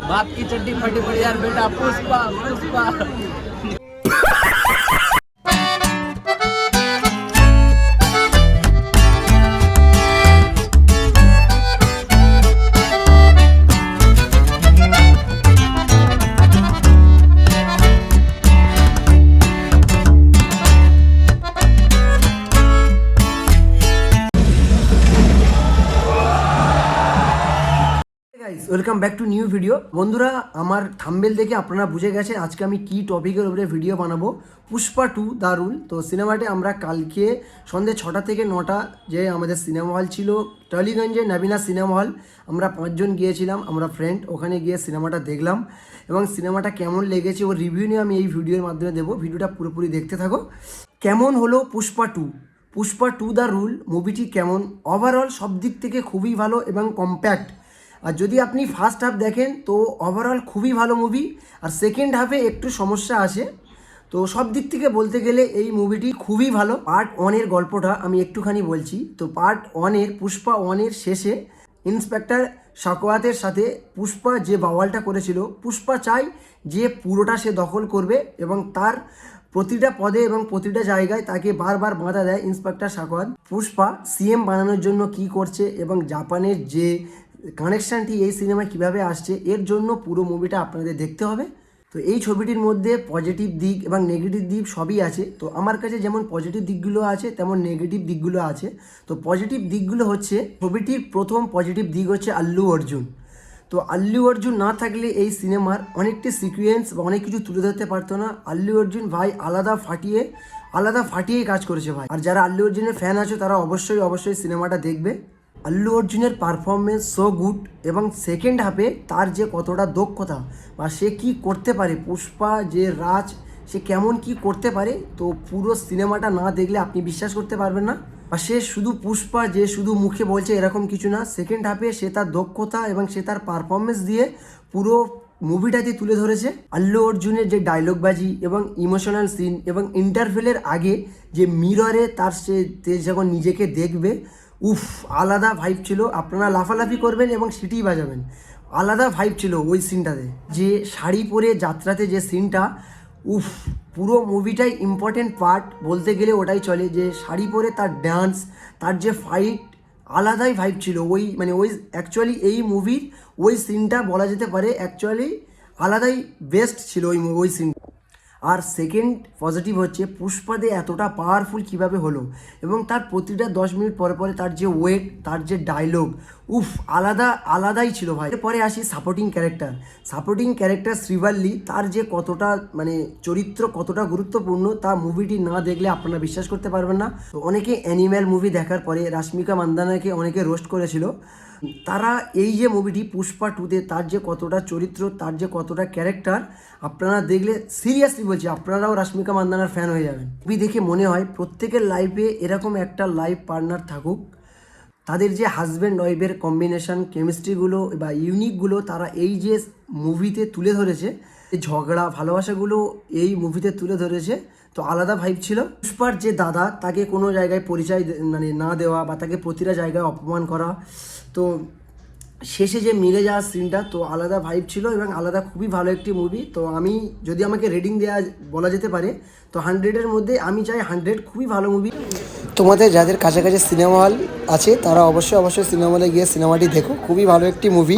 बाप की चड्डी फटी पड़ी यार बेटा, Pushpa Pushpa. Welcome back to new video. বন্ধুরা, আমার থাম্বনেল দেখে আপনারা বুঝে গেছেন আজকে আমি কি টপিকের উপরে ভিডিও বানাবো। Pushpa 2 the rule. তো সিনেমাটি আমরা কালকে সন্ধ্যে 6টা থেকে 9টা যে আমাদের সিনেমা হল ছিল টালিগঞ্জে নবীনা সিনেমা হল, আমরা 5 জন গিয়েছিলাম, আমরা ফ্রেন্ড। ওখানে গিয়ে সিনেমাটা দেখলাম এবং সিনেমাটা কেমন লেগেছে ওর রিভিউ নিয়ে আমি এই ভিডিওর মাধ্যমে দেবো। ভিডিওটা পুরোপুরি দেখতে থাকো। কেমন হলো পুষ্পা 2? পুষ্পা 2 দ্য রুল মুভিটি কেমন? ওভারঅল সব দিক থেকে খুবই ভালো এবং কম্প্যাক্ট। আর যদি আপনি ফার্স্ট হাফ দেখেন তো ওভারঅল খুবই ভালো মুভি, আর সেকেন্ড হাফে একটু সমস্যা আসে। তো সব দিক থেকে বলতে গেলে এই মুভিটি খুবই ভালো। পার্ট 1-এর গল্পটা আমি একটুখানি বলছি। তো পার্ট 1-এর পুষ্পা 1-এর শেষে ইন্সপেক্টর সাকোয়াতের সাথে পুষ্পা যে বাওয়ালটা করেছিল, পুষ্পা চায় যে পুরোটা সে দখল করবে এবং তার প্রতিটা পদে এবং প্রতিটা জায়গায় তাকে বারবার বাধা দেয় ইন্সপেক্টর সাকোয়াত। পুষ্পা সিএম বানানোর জন্য কি করছে এবং জাপানের যে কানেকশানটি এই সিনেমায় কিভাবে আসছে, এর জন্য পুরো মুভিটা আপনাদের দেখতে হবে। তো এই ছবিটির মধ্যে পজিটিভ দিক এবং নেগেটিভ দিক সবই আছে। তো আমার কাছে যেমন পজিটিভ দিকগুলো আছে তেমন নেগেটিভ দিকগুলো আছে। তো পজিটিভ দিকগুলো হচ্ছে, ছবিটির প্রথম পজিটিভ দিক হচ্ছে আল্লু অর্জুন। তো আল্লু অর্জুন না থাকলে এই সিনেমার অনেকটি সিকুয়েন্স বা অনেক কিছু তুলে ধরতে পারতো না। আল্লু অর্জুন ভাই আলাদা ফাটিয়ে কাজ করেছে ভাই। আর যারা আল্লু অর্জুনের ফ্যান আছে তারা অবশ্যই সিনেমাটা দেখবে। আল্লু অর্জুনের পারফরমেন্স সো গুড এবং সেকেন্ড হাফে তার যে কতটা দক্ষতা বা সে কি করতে পারে, পুষ্পা যে রাজ সে কেমন কি করতে পারে, তো পুরো সিনেমাটা না দেখলে আপনি বিশ্বাস করতে পারবেন না। আর সে শুধু পুষ্পা যে শুধু মুখে বলছে এরকম কিছু না, সেকেন্ড হাফে সে তার দক্ষতা এবং সে তার পারফরমেন্স দিয়ে পুরো মুভিটাতে তুলে ধরেছে। আল্লু অর্জুনের যে ডায়লগবাজি এবং ইমোশনাল সিন এবং ইন্টারভেলের আগে যে মিররে তার সে যখন নিজেকে দেখবে, উফ আলাদা ভাইব ছিল। আপনারা লাফালাফি করবেন এবং সিটি বাজাবেন, আলাদা ভাইব ছিল ওই সিনটাতে। যে শাড়ি পরে যাত্রাতে যে সিনটা, উফ পুরো মুভিটাই ইম্পর্টেন্ট পার্ট বলতে গেলে ওটাই চলে। যে শাড়ি পরে তার ডান্স, তার যে ফাইট, আলাদাই ভাইব ছিল। ওই অ্যাকচুয়ালি এই মুভির ওই সিনটা বলা যেতে পারে অ্যাকচুয়ালি আলাদাই বেস্ট ছিল ওই সিন। আর সেকেন্ড পজিটিভ হচ্ছে পুষ্পাদে এতটা পাওয়ারফুল কিভাবে হলো এবং তার প্রতিটা 10 মিনিট পরে পরে তার যে ওয়েট, তার যে ডায়লগ, উফ আলাদাই ছিল ভাই। এরপরে আসি সাপোর্টিং ক্যারেক্টার শ্রীভাল্লি, তার যে কতটা চরিত্র কতটা গুরুত্বপূর্ণ তা মুভিটি না দেখলে আপনারা বিশ্বাস করতে পারবেন না। তো অনেকে অ্যানিম্যাল মুভি দেখার পরে রাশ্মিকা মান্দানাকে অনেকে রোস্ট করেছিল। তারা এই যে মুভিটি পুষ্পা 2-তে তার যে কতটা চরিত্র, তার যে কতটা ক্যারেক্টার, আপনারা দেখলে সিরিয়াসলি বলছি আপনারাও রাশ্মিকা মান্দানার ফ্যান হয়ে যাবেন। মুভি দেখে মনে হয় প্রত্যেকের লাইফে এরকম একটা লাইফ পার্টনার থাকুক। তাদের যে হাজব্যান্ড ওয়াইফের কম্বিনেশন, কেমিস্ট্রিগুলো বা ইউনিকগুলো তারা এই যে মুভিতে তুলে ধরেছে, ঝগড়া ভালোবাসাগুলো এই মুভিতে তুলে ধরেছে। তো আলাদা ভাইব ছিল। পুষ্পার যে দাদা, তাকে কোনো জায়গায় পরিচয় না দেওয়া বা তাকে প্রতিটা জায়গায় অপমান করা, তো শেষে যে মিলে যাওয়ার সিনটা, তো আলাদা ভাইব ছিল এবং আলাদা খুবই ভালো একটি মুভি। তো আমি যদি আমাকে রেটিং বলা যেতে পারে তো 100-এর মধ্যে আমি চাই 100। খুবই ভালো মুভি। তোমাদের যাদের কাছাকাছি সিনেমা হল আছে তারা অবশ্যই সিনেমা হলে গিয়ে সিনেমাটি দেখো, খুবই ভালো একটি মুভি।